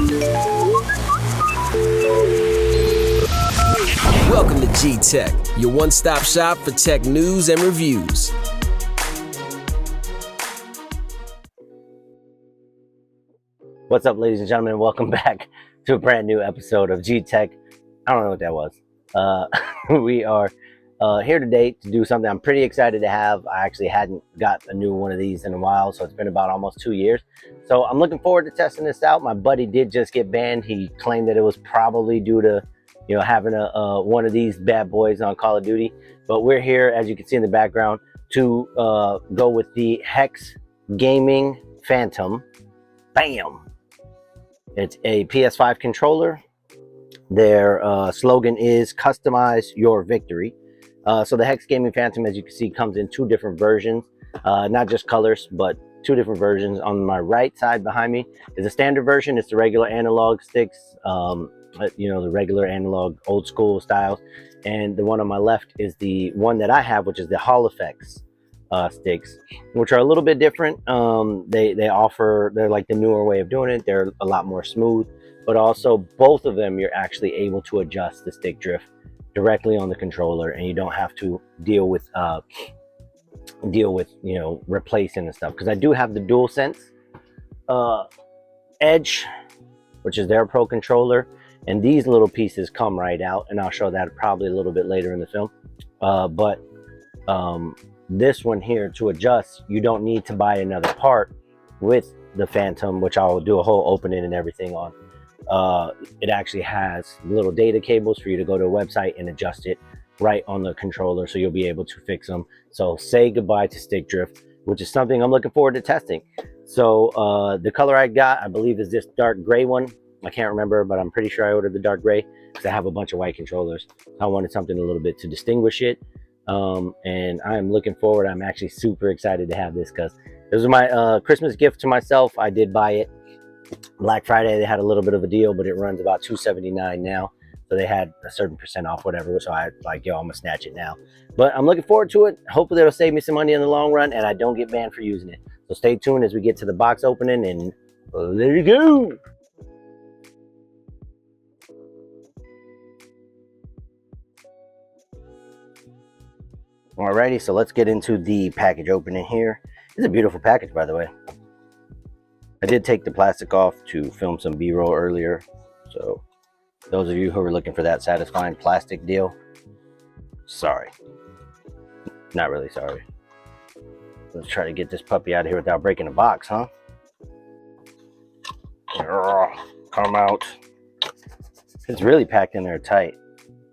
Welcome to GTech, your one-stop shop for tech news and reviews. What's up, ladies and gentlemen? Welcome back to a brand new episode of GTech. I don't know what that was. We are here today to do something I'm pretty excited to have. I actually hadn't got a new one of these in a while, so it's been about almost 2 years. So I'm looking forward to testing this out. My buddy did just get banned. He claimed that it was probably due to, you know, having one of these bad boys on Call of Duty. But we're here, as you can see in the background, to go with the Hex Gaming Phantom. Bam! It's a PS5 controller. Their slogan is "Customize your victory." So the Hex Gaming Phantom, as you can see, comes in two different versions, not just colors, but two different versions. On my right side behind me is a standard version. It's the regular analog sticks, you know, the regular analog old school styles. And the one on my left is the one that I have, which is the Hall Effects sticks, which are a little bit different. They're like the newer way of doing it. They're a lot more smooth, but also both of them, you're actually able to adjust the stick drift directly on the controller, and you don't have to deal with you know, replacing and stuff. Because I do have the DualSense Edge, which is their Pro controller, and these little pieces come right out, and I'll show that probably a little bit later in the film. This one here, to adjust, you don't need to buy another part with the Phantom, which I'll do a whole opening and everything on. It actually has little data cables for you to go to a website and adjust it right on the controller, so you'll be able to fix them. So say goodbye to stick drift, which is something I'm looking forward to testing. So the color I got, I believe, is this dark gray one. I can't remember, but I'm pretty sure I ordered the dark gray because I have a bunch of white controllers. I wanted something a little bit to distinguish it. And I'm looking forward. I'm actually super excited to have this because this was my Christmas gift to myself. I did buy it Black Friday. They had a little bit of a deal, but it runs about $279 now. So they had a certain percent off, whatever. So I like, yo, I'm gonna snatch it now. But I'm looking forward to it. Hopefully it'll save me some money in the long run, and I don't get banned for using it. So stay tuned as we get to the box opening, and there you go. Alrighty, so let's get into the package opening here. It's a beautiful package, by the way. I did take the plastic off to film some B-roll earlier, so those of you who are looking for that satisfying plastic deal, sorry. Not really sorry. Let's try to get this puppy out of here without breaking the box, huh? Come out. It's really packed in there tight.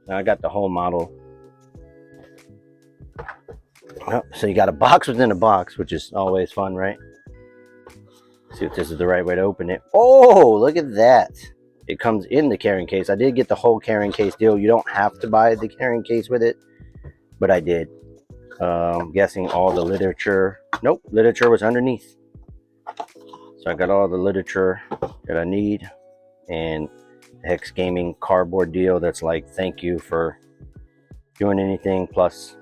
Now I got the whole model. Oh, so you got a box within a box, which is always fun, right? See if this is the right way to open it. Oh, look at that. It comes in the carrying case. I did get the whole carrying case deal. You don't have to buy the carrying case with it, but I did. I'm guessing all the literature. Nope, literature was underneath. So I got all the literature that I need, and the Hex Gaming cardboard deal that's like, thank you for doing anything, plus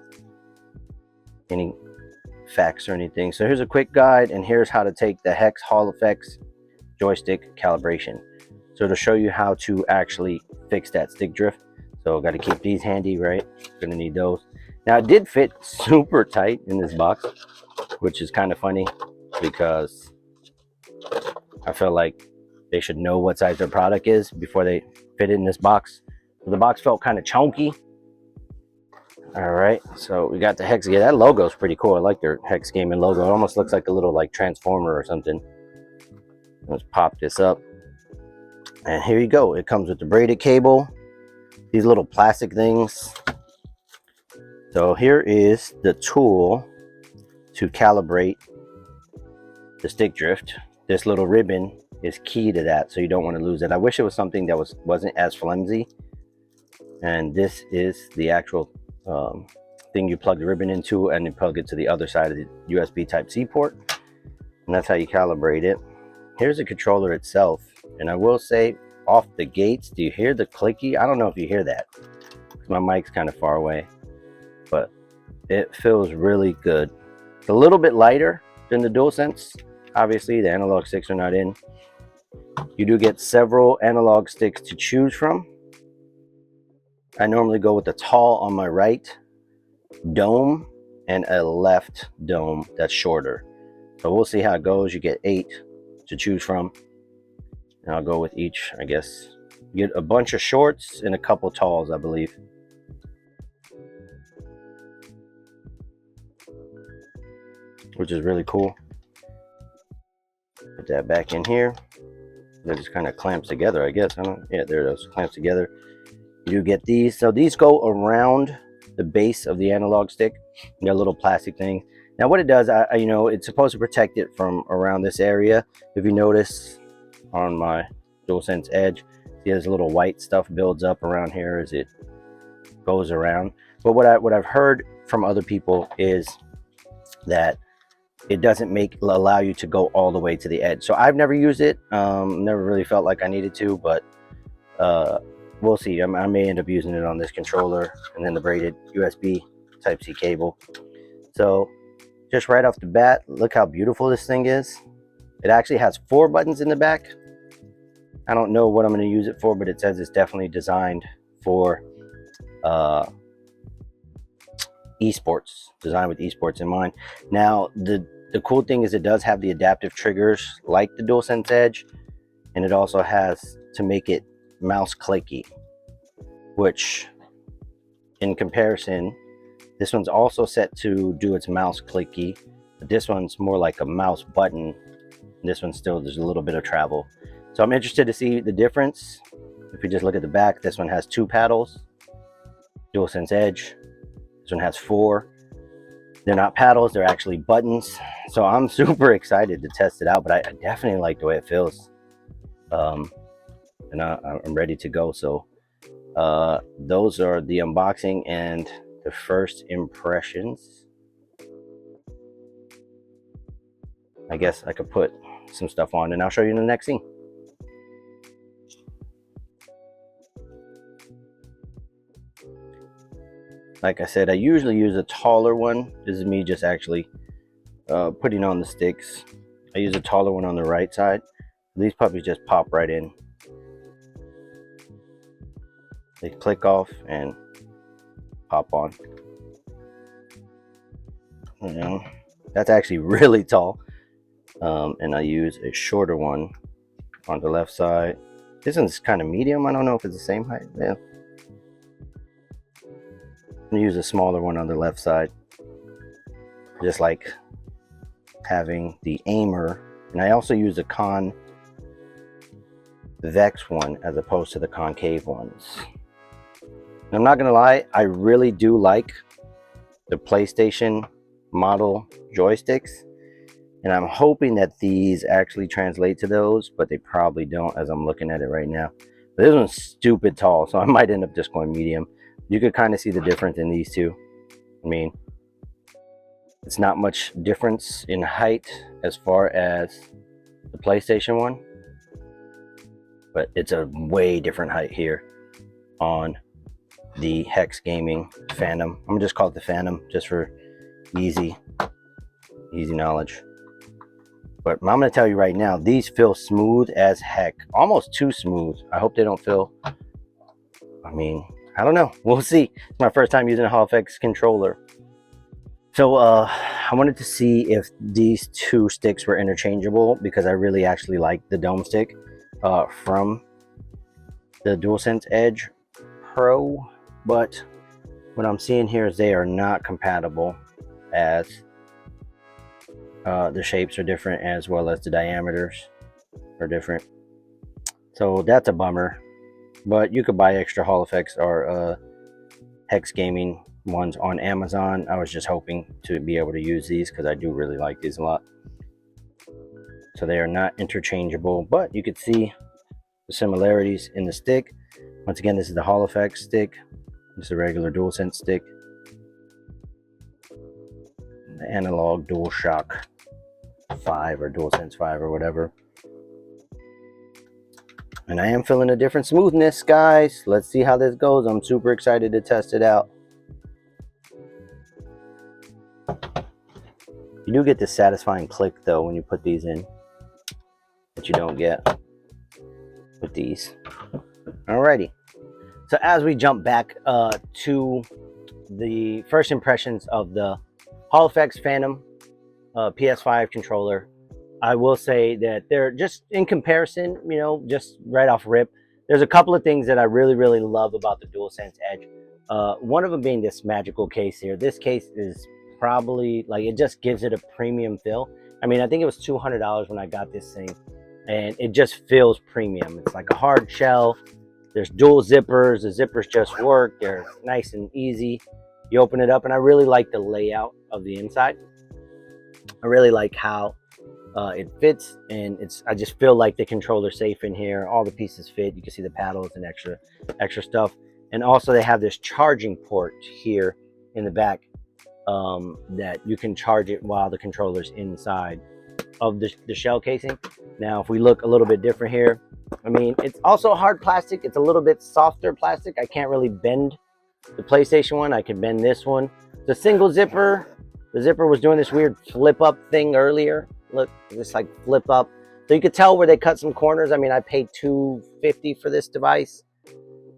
any facts or anything. So here's a quick guide, and here's how to take the Hex Hall Effects joystick calibration. So to show you how to actually fix that stick drift. So got to keep these handy, right? Gonna need those. Now it did fit super tight in this box, which is kind of funny because I feel like they should know what size their product is before they fit it in this box. So the box felt kind of chunky. All right, so we got the Hex. Yeah, that logo is pretty cool. I like their Hex Gaming logo. It almost looks like a little like transformer or something. Let's pop this up, and here you go. It comes with the braided cable, these little plastic things. So here is the tool to calibrate the stick drift. This little ribbon is key to that, so you don't want to lose it. I wish it was something that wasn't as flimsy. And this is the actual thing you plug the ribbon into, and you plug it to the other side of the USB Type-C port, and that's how you calibrate it. Here's the controller itself, and I will say, off the gates, do you hear the clicky? I don't know if you hear that. My mic's kind of far away, but it feels really good. It's a little bit lighter than the DualSense. Obviously, the analog sticks are not in, You do get several analog sticks to choose from. I normally go with the tall on my right dome and a left dome that's shorter. So we'll see how it goes. You get 8 to choose from. And I'll go with each, I guess. You get a bunch of shorts and a couple talls, I believe. Which is really cool. Put that back in here. That just kind of clamps together, I guess. Yeah, there it is. Clamps together. You do get these. So these go around the base of the analog stick. You got a little plastic thing. Now what it does, you know, it's supposed to protect it from around this area. If you notice on my DualSense Edge, see there's a little white stuff builds up around here as it goes around. But what I've heard from other people is that it doesn't allow you to go all the way to the edge. So I've never used it. Never really felt like I needed to, but we'll see. I may end up using it on this controller and then the braided USB Type-C cable. So just right off the bat, look how beautiful this thing is. It actually has 4 buttons in the back. I don't know what I'm going to use it for, but it says it's definitely designed for esports, designed with esports in mind. Now the cool thing is it does have the adaptive triggers like the DualSense Edge, and it also has to make it mouse clicky, which in comparison, this one's also set to do its mouse clicky, but this one's more like a mouse button. This one still, there's a little bit of travel. So I'm interested to see the difference. If we just look at the back, this one has 2 paddles, DualSense Edge. This one has 4. They're not paddles, they're actually buttons. So I'm super excited to test it out, but I definitely like the way it feels. And I'm ready to go. So those are the unboxing and the first impressions. I guess I could put some stuff on and I'll show you in the next scene. Like I said, I usually use a taller one. This is me just actually putting on the sticks. I use a taller one on the right side. These puppies just pop right in. They click off and pop on. You know, that's actually really tall. And I use a shorter one on the left side. This one's kind of medium. I don't know if it's the same height. Yeah. I'm gonna use a smaller one on the left side. Just like having the aimer. And I also use the convex one as opposed to the concave ones. And I'm not gonna lie, I really do like the PlayStation model joysticks. And I'm hoping that these actually translate to those, but they probably don't as I'm looking at it right now. But this one's stupid tall, so I might end up just going medium. You could kind of see the difference in these two. I mean, it's not much difference in height as far as the PlayStation one, but it's a way different height here on the Hex Gaming Phantom. I'm gonna just call it the Phantom just for easy knowledge. But I'm gonna tell you right now, these feel smooth as heck, almost too smooth. I hope they don't feel, I mean, I don't know, we'll see. It's my first time using a HoloFX controller. So I wanted to see if these 2 sticks were interchangeable, because I really actually like the dome stick from the DualSense Edge Pro, but what I'm seeing here is they are not compatible, as the shapes are different as well as the diameters are different. So that's a bummer, but you could buy extra HoloFX or Hex Gaming ones on Amazon. I was just hoping to be able to use these because I do really like these a lot. So they are not interchangeable, but you could see the similarities in the stick. Once again, this is the HoloFX stick. This is a regular DualSense stick. The analog DualShock 5 or DualSense 5 or whatever. And I am feeling a different smoothness, guys. Let's see how this goes. I'm super excited to test it out. You do get this satisfying click though when you put these in, that you don't get with these. Alrighty. So as we jump back to the first impressions of the Hall Effects Phantom PS5 controller, I will say that they're just in comparison, you know, just right off rip, there's a couple of things that I really love about the DualSense Edge. One of them being this magical case here. This case is probably like, it just gives it a premium feel. I mean, I think it was $200 when I got this thing, and it just feels premium. It's like a hard shell. There's dual zippers. The zippers just work. They're nice and easy. You open it up, and I really like the layout of the inside. I really like how it fits, and I just feel like the controller's safe in here. All the pieces fit. You can see the paddles and extra stuff. And also they have this charging port here in the back that you can charge it while the controller's inside of the shell casing. Now, if we look a little bit different here, I mean, it's also hard plastic. It's a little bit softer plastic. I can't really bend the PlayStation one. I can bend this one. The single zipper, the zipper was doing this weird flip up thing earlier. Look, just like flip up. So you could tell where they cut some corners. I mean, I paid $250 for this device.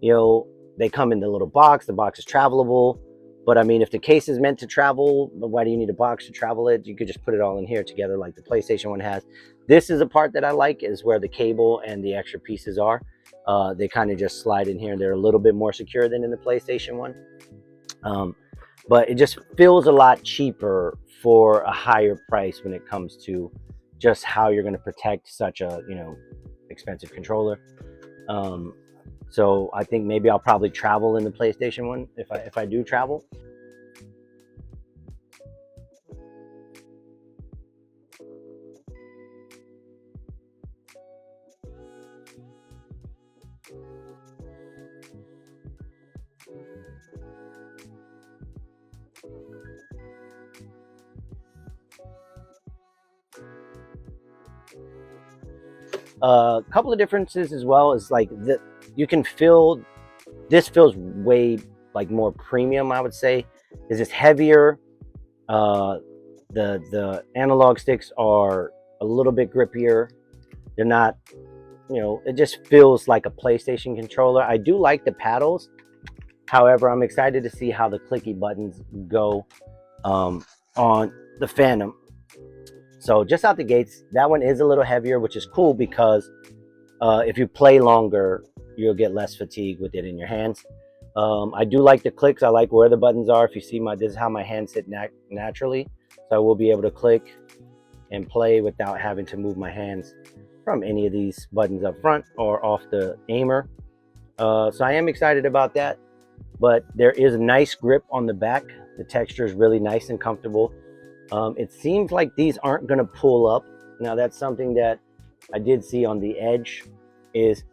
You know, they come in the little box. The box is travelable. But I mean, if the case is meant to travel, why do you need a box to travel it? You could just put it all in here together like the PlayStation one has. This is a part that I like, is where the cable and the extra pieces are. They kind of just slide in here. They're a little bit more secure than in the PlayStation one. But it just feels a lot cheaper for a higher price when it comes to just how you're going to protect such a, you know, expensive controller. So I think maybe I'll probably travel in the PlayStation one if I do travel. A couple of differences as well is like that you can feel this feels way like more premium, I would say. Is it's heavier. The analog sticks are a little bit grippier. They're not, you know, it just feels like a PlayStation controller. I do like the paddles. However, I'm excited to see how the clicky buttons go on the Phantom. So just out the gates, that one is a little heavier, which is cool because if you play longer, you'll get less fatigue with it in your hands. I do like the clicks. I like where the buttons are. If you see this is how my hands sit naturally. So I will be able to click and play without having to move my hands from any of these buttons up front or off the aimer. So I am excited about that. But there is a nice grip on the back. The texture is really nice and comfortable. It seems like these aren't going to pull up. Now, that's something that I did see on the Edge is,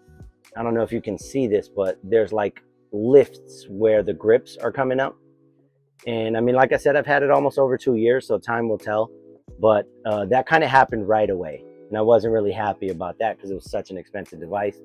I don't know if you can see this, but there's like lifts where the grips are coming up. And I mean, like I said, I've had it almost over 2 years, so time will tell. But that kind of happened right away. And I wasn't really happy about that because it was such an expensive device.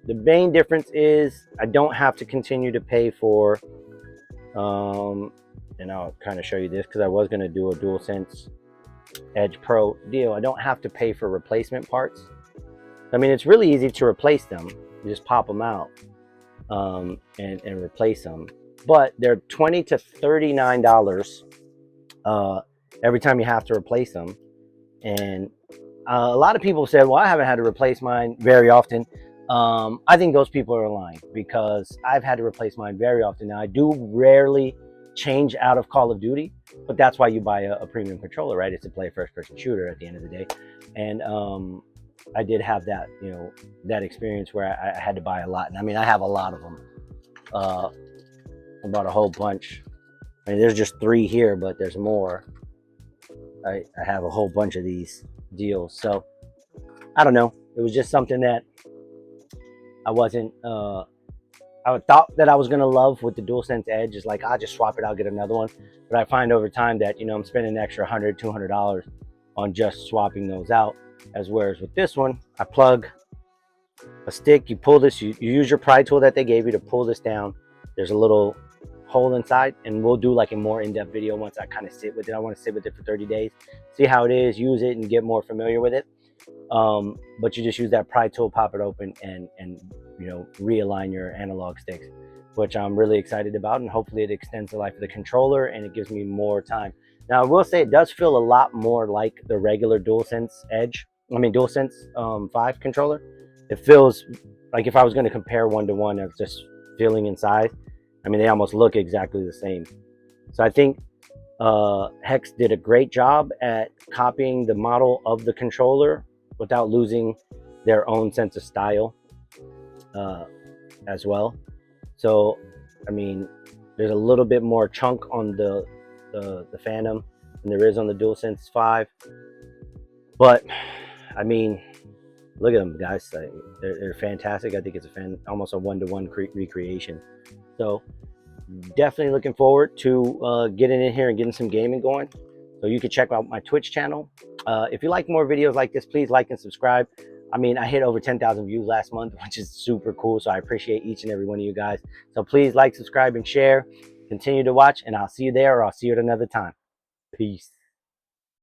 The main difference is I don't have to continue to pay for, and I'll kind of show you this because I was going to do a DualSense Edge Pro deal. I don't have to pay for replacement parts. I mean, it's really easy to replace them. You just pop them out and replace them. But they're $20 to $39 every time you have to replace them. And a lot of people said, well, I haven't had to replace mine very often. I think those people are lying because I've had to replace mine very often. Now, I do rarely change out of Call of Duty, but that's why you buy a premium controller, right? It's to play a first-person shooter at the end of the day. And I did have that, you know, that experience where I had to buy a lot. And I mean, I have a lot of them. I bought a whole bunch. I mean, there's just 3 here, but there's more. I have a whole bunch of these deals. So I don't know. It was just something that I wasn't. I thought that I was gonna love with the DualSense Edge. Is like I'll just swap it. I'll get another one. But I find over time that I'm spending an extra $100, $200 on just swapping those out. As whereas with this one, I plug a stick. You pull this. You use your pry tool that they gave you to pull this down. There's a little hole inside, and we'll do like a more in-depth video once I kind of sit with it. I want to sit with it for 30 days, see how it is, use it, and get more familiar with it. But you just use that pry tool, pop it open, and realign your analog sticks, which I'm really excited about, and hopefully it extends the life of the controller and it gives me more time. Now I will say it does feel a lot more like the regular DualSense 5 controller. It feels like if I was going to compare one-to-one of just feeling and size, I mean, they almost look exactly the same. So I think Hex did a great job at copying the model of the controller without losing their own sense of style as well. So, I mean, there's a little bit more chunk on the Phantom than there is on the DualSense 5. But, I mean, look at them, guys. They're fantastic. I think it's almost a one-to-one recreation. So, definitely looking forward to getting in here and getting some gaming going. So you can check out my Twitch channel. If you like more videos like this, please like and subscribe. I mean, I hit over 10,000 views last month, which is super cool. So I appreciate each and every one of you guys. So please like, subscribe, and share. Continue to watch, and I'll see you there, or I'll see you at another time. Peace.